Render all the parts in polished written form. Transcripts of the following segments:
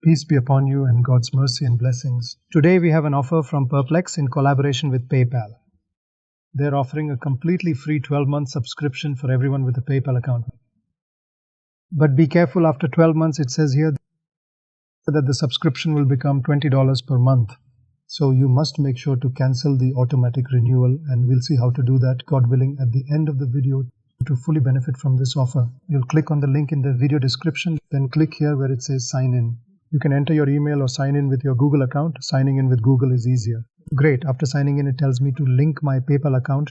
Peace be upon you and God's mercy and blessings. Today we have an offer from Perplex in collaboration with PayPal. They're offering a completely free 12-month subscription for everyone with a PayPal account. But be careful, after 12 months it says here that the subscription will become $20 per month. So you must make sure to cancel the automatic renewal, and we'll see how to do that, God willing, at the end of the video. To fully benefit from this offer, you'll click on the link in the video description, then click here where it says sign in. You can enter your email or sign in with your Google account. Signing in with Google is easier. Great. After signing in, it tells me to link my PayPal account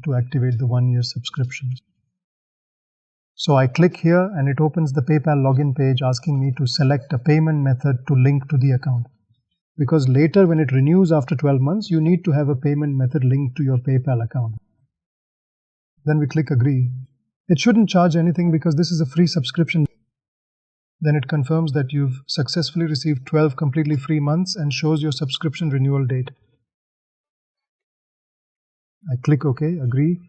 to activate the 1-year subscription. So I click here and it opens the PayPal login page asking me to select a payment method to link to the account. Because later when it renews after 12 months, you need to have a payment method linked to your PayPal account. Then we click agree. It shouldn't charge anything because this is a free subscription. Then it confirms that you've successfully received 12 completely free months and shows your subscription renewal date. I click OK, agree.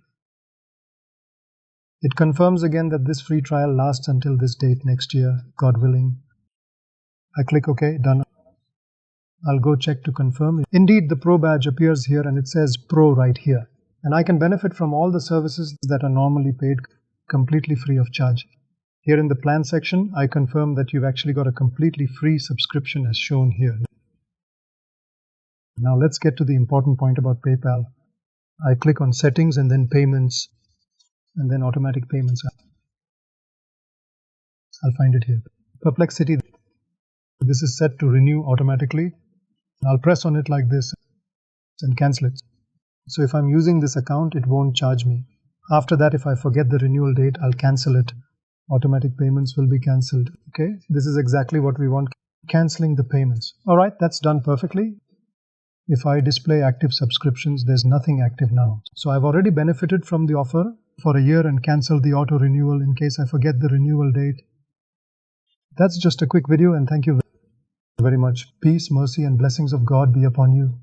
It confirms again that this free trial lasts until this date next year, God willing. I click OK, done. I'll go check to confirm. Indeed, the Pro badge appears here and it says Pro right here. And I can benefit from all the services that are normally paid completely free of charge. Here in the plan section, I confirm that you've actually got a completely free subscription as shown here. Now let's get to the important point about PayPal. I click on settings and then payments and then automatic payments. I'll find it here. Perplexity. This is set to renew automatically. I'll press on it like this and cancel it. So if I'm using this account, it won't charge me. After that, if I forget the renewal date, I'll cancel it. Automatic payments will be cancelled. Okay, this is exactly what we want, cancelling the payments. Alright, that's done perfectly. If I display active subscriptions, there's nothing active now. So I've already benefited from the offer for a year and cancelled the auto renewal in case I forget the renewal date. That's just a quick video, and thank you very much. Peace, mercy and blessings of God be upon you.